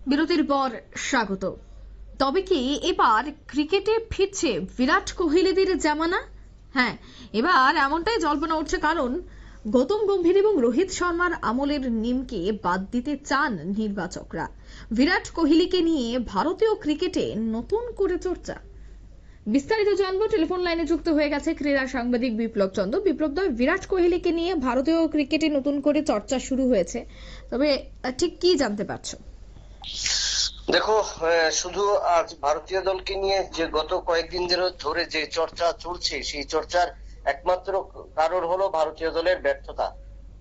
বিরতির পর স্বাগত। তবে কি এবার ক্রিকেটে ফিরছে বিরাট কোহলিদের জামানা? হ্যাঁ, এবার এমনটাই জল্পনা উঠছে, কারণ গৌতম গম্ভীর এবং রোহিত শর্মার আমলের নিমকে বাদ দিতে চান নির্বাচকরা। বিরাট কোহলিকে নিয়ে ভারতীয় ক্রিকেটে নতুন করে চর্চা। বিস্তারিত জানবো, টেলিফোন লাইনে যুক্ত হয়ে গেছে ক্রীড়া সাংবাদিক বিপ্লব চন্দ্র। বিপ্লব দা, বিরাট কোহলিকে নিয়ে ভারতীয় ক্রিকেটে নতুন করে চর্চা শুরু হয়েছে, তবে ঠিক কি জানতে পারছো? দেখো, শুধু আজ ভারতীয় দলকে নিয়ে যে গত কয়েকদিন ধরে যে চর্চা চলছে, সেই চর্চার একমাত্র কারণ হলো ভারতীয় দলের ব্যর্থতা,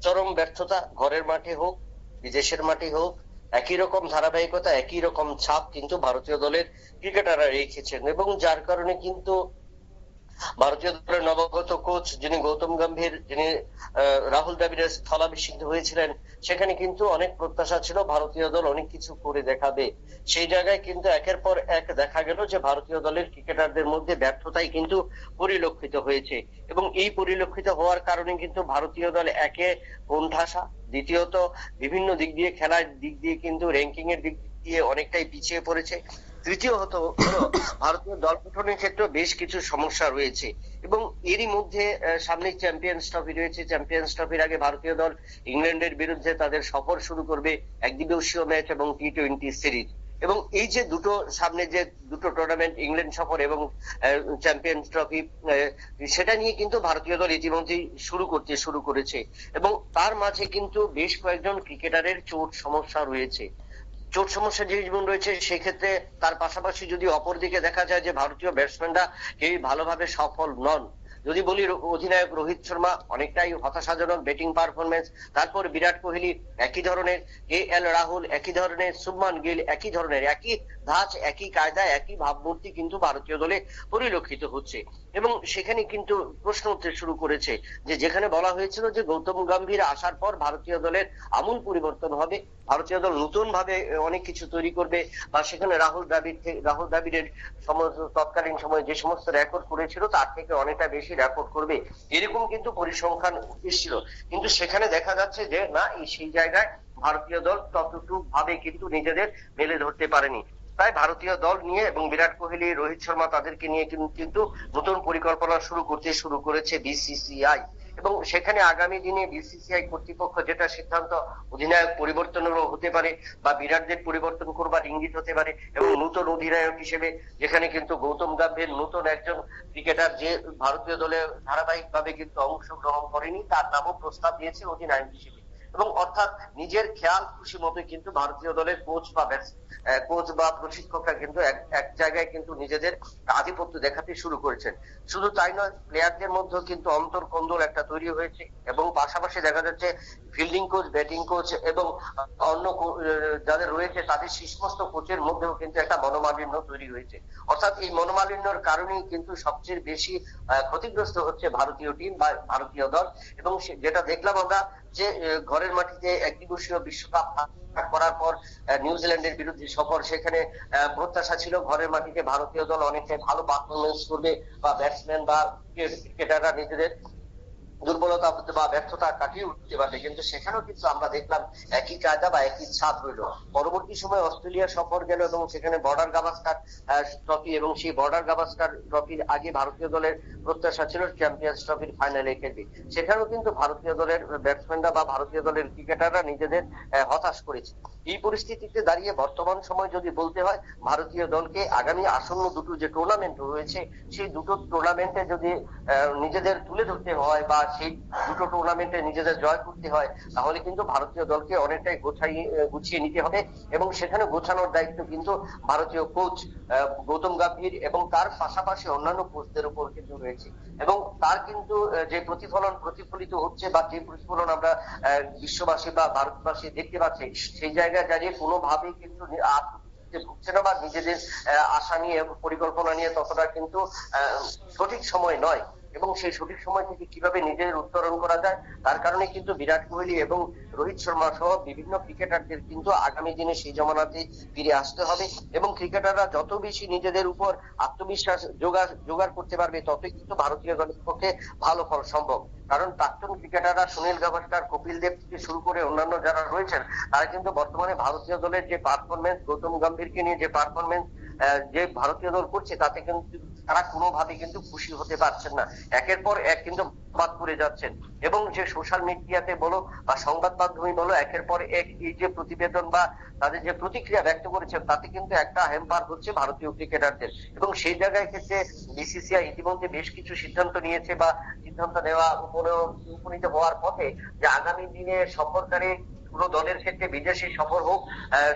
চরম ব্যর্থতা। ঘরের মাঠে হোক, বিদেশের মাঠে হোক, একই রকম ধারাবাহিকতা, একই রকম ছাপ কিন্তু ভারতীয় দলের ক্রিকেটাররা রেখেছেন, এবং যার কারণে কিন্তু ভারতীয় দলের নবাগত কোচ যিনি গৌতম গম্ভীর, যিনি রাহুল দ্রাবিড়ের স্থলাভিষিক্ত হয়েছিলেন, সেখানে কিন্তু অনেক প্রত্যাশা ছিল ভারতীয় দল অনেক কিছু করে দেখাবে। সেই জায়গায় কিন্তু একের পর এক দেখা গেল যে ভারতীয় দলের ক্রিকেটারদের মধ্যে ব্যর্থতাই কিন্তু পরিলক্ষিত হয়েছে, এবং এই পরিলক্ষিত হওয়ার কারণে কিন্তু ভারতীয় দল একে কোণঠাসা, দ্বিতীয়ত বিভিন্ন দিক দিয়ে, খেলার দিক দিয়ে কিন্তু র্যাঙ্কিং এর দিক দিয়ে অনেকটাই পিছিয়ে পড়েছে, তৃতীয়ত হলো ভারতীয় দল গঠনের ক্ষেত্রে বেশ কিছু সমস্যা রয়েছে। এবং এরই মধ্যে সামনে চ্যাম্পিয়ন্স ট্রফি রয়েছে। চ্যাম্পিয়ন্স ট্রফির আগে ভারতীয় দল ইংল্যান্ডের বিরুদ্ধে তাদের সফর শুরু করবে, একদিবসীয় ম্যাচ এবং টি-20 সিরিজ। এবং এই যে সামনে যে দুটো টুর্নামেন্ট, ইংল্যান্ড সফর এবং চ্যাম্পিয়ন্স ট্রফি, সেটা নিয়ে কিন্তু ভারতীয় দল ইতিমধ্যেই শুরু করেছে, এবং তার মাঝে কিন্তু বেশ কয়েকজন ক্রিকেটারের চোট সমস্যা রয়েছে। চোট সমস্যা যেমন রয়েছে, সেক্ষেত্রে তার পাশাপাশি যদি অপরদিকে দেখা যায় যে ভারতীয় ব্যাটসম্যানরা কেউ ভালোভাবে সফল নন। যদি বলি, অধিনায়ক রোহিত শর্মা অনেকটাই হতাশাজনক ব্যাটিং পারফরমেন্স, তারপর বিরাট কোহলি একই ধরনের, রাহুল একই ধরনের, শুভমান গিল একই ধরনের, একই ধাঁচ, একই কায়দা, একই ভাবমূর্তি কিন্তু ভারতীয় দলে পরিলক্ষিত হচ্ছে। এবং সেখানে কিন্তু প্রশ্ন উঠতে শুরু করেছে যে যেখানে বলা হয়েছিল যে গৌতম গম্ভীর আসার পর ভারতীয় দলের আমূল পরিবর্তন হবে, ভারতীয় দল নতুন ভাবে অনেক কিছু তৈরি করবে, বা সেখানে রাহুল দ্রাবিড়ের তৎকালীন সময়ে যে সমস্ত রেকর্ড করেছিল তার থেকে অনেকটা বেশি রেকর্ড করবে, এরকম কিন্তু পরিসংখ্যান এসেছিল। কিন্তু সেখানে দেখা যাচ্ছে যে না, সেই জায়গায় ভারতীয় দল ততটুকু ভাবে কিন্তু নিজেদের মেলে ধরতে পারেনি। তাই ভারতীয় দল নিয়ে এবং বিরাট কোহলি, রোহিত শর্মা তাদেরকে নিয়ে কিন্তু নতুন পরিকল্পনা শুরু করেছে বিসিসিআই। এবং সেখানে আগামী দিনে বিসিসিআই কর্তৃপক্ষ যেটা সিদ্ধান্ত, অধিনায়ক পরিবর্তনেরও হতে পারে, বা বিরাটদের পরিবর্তন করবার ইঙ্গিত হতে পারে, এবং নতুন অধিনায়ক হিসেবে যেখানে কিন্তু গৌতম গম্ভীর নতুন একজন ক্রিকেটার, যে ভারতীয় দলে ধারাবাহিক ভাবে কিন্তু অংশগ্রহণ করেনি, তার নামও প্রস্তাব দিয়েছে অধিনায়ক হিসেবে। এবং অর্থাৎ নিজের খেয়াল খুশি মতো কিন্তু ভারতীয় দলের কোচ বা প্রশিক্ষকরা কিন্তু এক জায়গায় কিন্তু নিজেদের আধিপত্য দেখাতে শুরু করেছেন। শুধু তাই নয়, প্লেয়ারদের মধ্যে কিন্তু অন্তর্কন্দল একটা তৈরি হয়েছে, এবং পাশাপাশি দেখা যাচ্ছে ফিল্ডিং কোচ, ব্যাটিং কোচ এবং অন্য যাদের রয়েছে তাদের সমস্ত কোচের মধ্যেও কিন্তু একটা মনোমালিন্য তৈরি হয়েছে। অর্থাৎ এই মনোমালিন্যর কারণেই কিন্তু সবচেয়ে বেশি ক্ষতিগ্রস্ত হচ্ছে ভারতীয় টিম বা ভারতীয় দল। এবং যেটা দেখলাম আমরা, যে ঘরের মাটিতে একদিবসীয় বিশ্বকাপ করার পর নিউজিল্যান্ডের বিরুদ্ধে সফর, সেখানে প্রত্যাশা ছিল ঘরের মাটিতে ভারতীয় দল অনেকটাই ভালো পারফরমেন্স করবে, বা ব্যাটসম্যান বা ক্রিকেটাররা নিজেদের দুর্বলতা বা ব্যর্থতা কাটিয়ে উঠতে পারবে। কিন্তু সেখানেও কিন্তু আমরা দেখলাম একই কায়দা বা একই ছাপ হইলো। পরবর্তী সময় অস্ট্রেলিয়া সফর গেল, এবং সেখানে বর্ডার গাভাস্কার ট্রফি, এবং সেই বর্ডার গাভাস্কার ট্রফির আগে ভারতীয় দলের প্রত্যাশা ছিল চ্যাম্পিয়ন্স ট্রফির ফাইনালে খেলবে। সেখানেও কিন্তু ভারতীয় দলের ব্যাটসম্যানরা বা ভারতীয় দলের ক্রিকেটাররা নিজেদের হতাশ করেছে। এই পরিস্থিতিতে দাঁড়িয়ে বর্তমান সময় যদি বলতে হয়, ভারতীয় দলকে আগামী আসন্ন দুটো যে টুর্নামেন্ট রয়েছে, সেই দুটো টুর্নামেন্টে যদি নিজেদের তুলে ধরতে হয়, বা সেই দুটো টুর্নামেন্টে নিজেদের জয় করতে হয়, তাহলে কিন্তু ভারতীয় দলকে অনেকটাই গুছিয়ে নিতে হবে। এবং সেখানে গোছানোর দায়িত্ব কিন্তু ভারতীয় কোচ গৌতম গম্ভীর এবং তার পাশাপাশি অন্যান্য কোচদের উপর কিন্তু রয়েছে। এবং তার কিন্তু যে প্রতিফলিত হচ্ছে, বা যে প্রতিফলন আমরা বিশ্ববাসী বা ভারতবাসী দেখতে পাচ্ছি, সেই জায়গায় দাঁড়িয়ে কোনোভাবেই কিন্তু ভুগছে না, বা নিজেদের আশা নিয়ে, পরিকল্পনা নিয়ে ততটা কিন্তু সঠিক সময় নয়। এবং সেই সঠিক সময় থেকে কিভাবে নিজেদের উত্তরণ করা যায়, তার কারণে কিন্তু বিরাট কোহলি এবং রোহিত শর্মা সহ বিভিন্ন ক্রিকেটারদের কিন্তু আগামী দিনে সেই জমানাতে ফিরে আসতে হবে। এবং ক্রিকেটাররা যত বেশি নিজেদের উপর আত্মবিশ্বাস জোগাড় করতে পারবে, ততই কিন্তু ভারতীয় দলের পক্ষে ভালো ফল সম্ভব। কারণ প্রাক্তন ক্রিকেটাররা সুনীল গাভাস্কার, কপিল দেব থেকে শুরু করে অন্যান্য যারা রয়েছেন, তারা কিন্তু বর্তমানে ভারতীয় দলের যে পারফরমেন্স, গৌতম গম্ভীরকে নিয়ে যে পারফরমেন্স যে ভারতীয় দল করছে, তাতে কিন্তু তারা কোনোভাবে কিন্তু খুশি হতে পারছেন না। একের পর এক কিন্তু বাদ পড়ে যাচ্ছেন। এবং যে সোশ্যাল মিডিয়াতে বলো বা সংবাদ মাধ্যমে বলো, একের পর এক এই যে প্রতিবেদন বা তাদের যে প্রতিক্রিয়া ব্যক্ত করেছেন, তাতে কিন্তু একটা হ্যাম্পার হচ্ছে ভারতীয় ক্রিকেটারদের। এবং সেই জায়গায় ক্ষেত্রে বিসিসিআই ইতিমধ্যে বেশ কিছু সিদ্ধান্ত নিয়েছে বা সিদ্ধান্ত নেওয়া উপনীত হওয়ার পথে, যে আগামী দিনে সফরকারী কোনো দলের ক্ষেত্রে বিদেশি সফর হোক,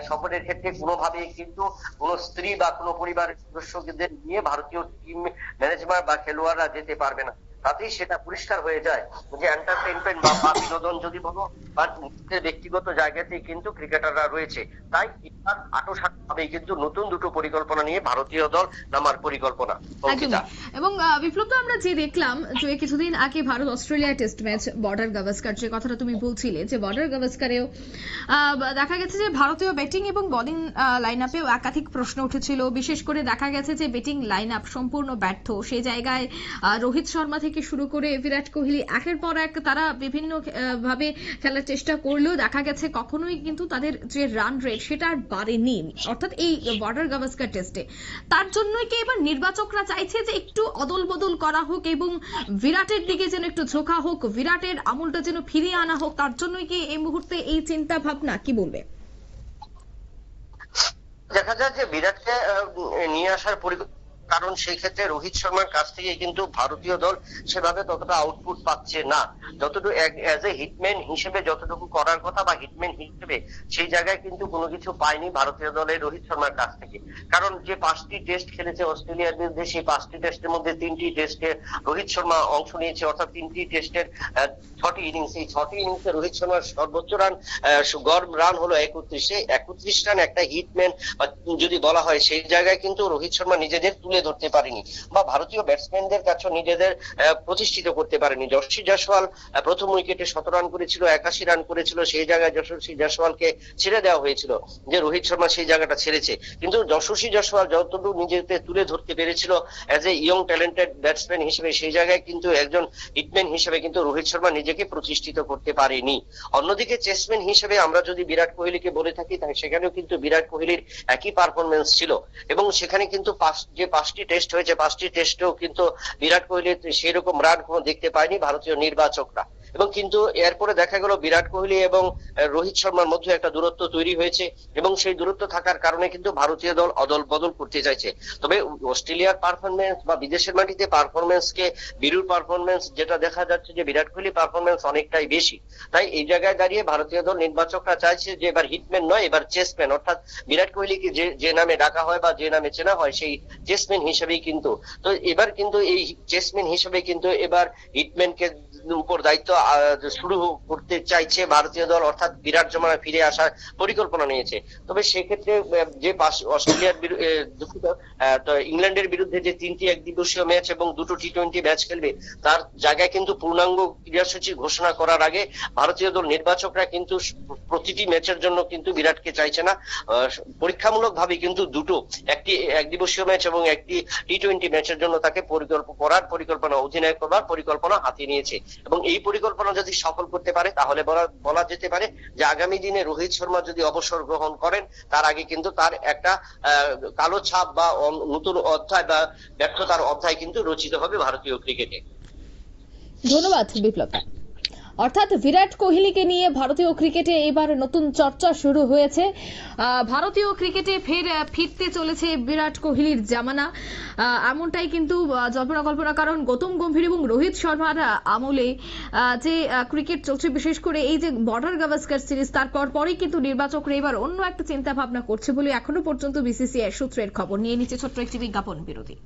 সফরের ক্ষেত্রে কোনোভাবেই কিন্তু কোনো স্ত্রী বা কোনো পরিবারের সদস্যদের নিয়ে ভারতীয় টিম ম্যানেজমেন্ট বা খেলোয়াড়রা যেতে পারবে না। তাতেই সেটা পরিষ্কার হয়ে যায় যে এন্টারটেইনমেন্ট বা বিনোদন যদি বলো বা নিজেদের ব্যক্তিগত জায়গাতেই কিন্তু ক্রিকেটাররা রয়েছে। তাই এবার আটোসাটো ভাবেই কিন্তু নতুন দুটো পরিকল্পনা নিয়ে ভারতীয় দল নামার পরিকল্পনা। একদমই। এবং বিপ্লব, তো আমরা যে দেখলাম যে কিছুদিন আগে Bharat Australia test match, border Gavaskar যে কথাটা তুমি বলছিলে, যে বর্ডার গাভাস্কারেও দেখা গেছে যে ভারতীয় ব্যাটিং এবং বোলিং লাইন আপেও একাধিক প্রশ্ন উঠেছিল। বিশেষ করে দেখা গেছে যে ব্যাটিং লাইন আপ সম্পূর্ণ ব্যর্থ। সেই জায়গায় রোহিত শর্মা থেকে শুরু করে বিরাট কোহলি একের পর এক তারা বিভিন্ন ভাবে খেলার চেষ্টা করলেও দেখা গেছে কখনোই কিন্তু তাদের যে রান রেট সেটা আর বাড়েনি, অর্থাৎ এই বর্ডার গাভাস্কার টেস্টে। তার জন্যই কি এবার নির্বাচকরা চাইছে যে একটু অদল বদল করা হোক এবং বিরাটের দিকে যেন একটু ঝোঁকা হোক, বিরাটের আমলটা যেন ফিরিয়ে আনা হোক? তার জন্যই কি এই মুহূর্তে এই চিন্তা ভাবনা, কি বলবে? দেখা যায় যে বিরাটকে নিয়ে আসার কারণ সেই ক্ষেত্রে রোহিত শর্মার কাছ থেকে কিন্তু ভারতীয় দল সেভাবে ততটা আউটপুট পাচ্ছে না, যতটুকু অ্যাজ এ হিটম্যান হিসেবে যতটুকু করার কথা বা হিটম্যান হিসেবে সেই জায়গায় কিন্তু কোনো কিছু পায়নি ভারতীয় দলের রোহিত শর্মার কাছ থেকে। কারণ যে 5টি টেস্ট খেলেছে অস্ট্রেলিয়ার বিরুদ্ধে, সেই 5টি টেস্টের মধ্যে 3টি টেস্টে রোহিত শর্মা অংশ নিয়েছে, অর্থাৎ 3টি টেস্টের 6টি ইনিংস। এই 6টি ইনিংসে রোহিত শর্মার সর্বোচ্চ রান, গড় রান হলো 31 রান। একটা হিটম্যান যদি বলা হয়, সেই জায়গায় কিন্তু রোহিত শর্মা নিজেদের তুলে ধরতে পারেনি বা ভারতীয় ব্যাটসম্যানদের কাছে নিজেদের প্রতিষ্ঠিত করতে পারেনি। যশস্বী জয়সওয়াল প্রথম উইকেটে 17 রান করেছিল, 81 রান করেছিল। সেই জায়গায় যশস্বী জয়সওয়ালকে ছেড়ে দেওয়া হয়েছিল, যে রোহিত শর্মা সেই জায়গাটা ছেড়েছে। কিন্তু যশস্বী জয়সওয়াল যতটুকু নিজেকে তুলে ধরতে পেরেছিল as a young talented batsman হিসেবে, সেই জায়গায় কিন্তু একজন হিটম্যান হিসেবে কিন্তু রোহিত শর্মা নিজেকে প্রতিষ্ঠিত করতে পারেনি। অন্যদিকে চেসম্যান হিসেবে আমরা যদি বিরাট কোহলিকে বলে থাকি, তাই সেখানেও কিন্তু বিরাট কোহলির একই পারফরমেন্স ছিল। এবং সেখানে কিন্তু 5টি টেস্ট হয়েছে, 5টি টেস্টেও কিন্তু বিরাট কোহলির সেই রকম রান কোনো দেখতে পায়নি ভারতীয় নির্বাচকরা। এবং কিন্তু এরপরে দেখা গেল বিরাট কোহলি এবং রোহিত শর্মার মধ্যে একটা দূরত্ব তৈরি হয়েছে, এবং সেই দূরত্ব থাকার কারণে কিন্তু ভারতীয় দল অদল বদল করতে চাইছে। তবে অস্ট্রেলিয়ার পারফরমেন্স বা বিদেশের মাটিতে পারফরমেন্সকে বিরুর পারফরমেন্স যেটা দেখা যাচ্ছে যে বিরাট কোহলি পারফরমেন্স অনেকটাই বেশি। তাই এই জায়গায় দাঁড়িয়ে ভারতীয় দল নির্বাচকরা চাইছে যে এবার হিটম্যান নয়, এবার চেসম্যান, অর্থাৎ বিরাট কোহলিকে যে নামে ডাকা হয় বা যে নামে চেনা হয়, সেই চেসম্যান হিসেবেই কিন্তু। তো এবার কিন্তু এই চেসম্যান হিসেবে কিন্তু এবার হিটম্যানকে উপর দায়িত্ব শুরু করতে চাইছে ভারতীয় দল, অর্থাৎ বিরাট জমানায় ফিরে আসার পরিকল্পনা নিয়েছে। তবে সেক্ষেত্রে যে অস্ট্রেলিয়ার ইংল্যান্ডের বিরুদ্ধে যে 3টি একদিবসীয় ম্যাচ এবং 2টো টি20 ম্যাচ খেলবে, তার জায়গায় কিন্তু পূর্ণাঙ্গ ক্রীড়াসূচি ঘোষণা করার আগে ভারতীয় দল নির্বাচকরা কিন্তু প্রতিটি ম্যাচের জন্য কিন্তু বিরাটকে চাইছে না, পরীক্ষামূলক ভাবে কিন্তু একটি একদিবসীয় ম্যাচ এবং একটি টি20 ম্যাচের জন্য তাকে পরিকল্পনা অধিনায়ক করবার পরিকল্পনা হাতে নিয়েছে। এবং এই পরিকল্পনা যদি সফল করতে পারে, তাহলে বলা যেতে পারে যে আগামী দিনে রোহিত শর্মা যদি অবসর গ্রহণ করেন, তার আগে কিন্তু তার একটা কালো ছাপ বা নতুন অধ্যায় বা ব্যর্থতার অধ্যায় কিন্তু রচিত হবে ভারতীয় ক্রিকেটে। ধন্যবাদ বিপ্লব। অর্থাৎ বিরাট কোহলিকে নিয়ে ভারতীয় ক্রিকেটে এবার নতুন চর্চা শুরু হয়েছে। ভারতীয় ক্রিকেটে ফিরতে চলেছে বিরাট কোহলির জামানা, এমনটাই কিন্তু জল্পনা, কারণ গৌতম গম্ভীর এবং রোহিত শর্মার আমলে যে ক্রিকেট চলছে, বিশেষ করে এই যে বর্ডার গাভাস্কার সিরিজ, তারপর পরেই কিন্তু নির্বাচকরা এবার অন্য একটা চিন্তা ভাবনা করছে বলে এখনো পর্যন্ত বিসিসিআই সূত্রের খবর। নিয়ে নিচ্ছে ছোট্ট একটি বিজ্ঞাপন বিরতি।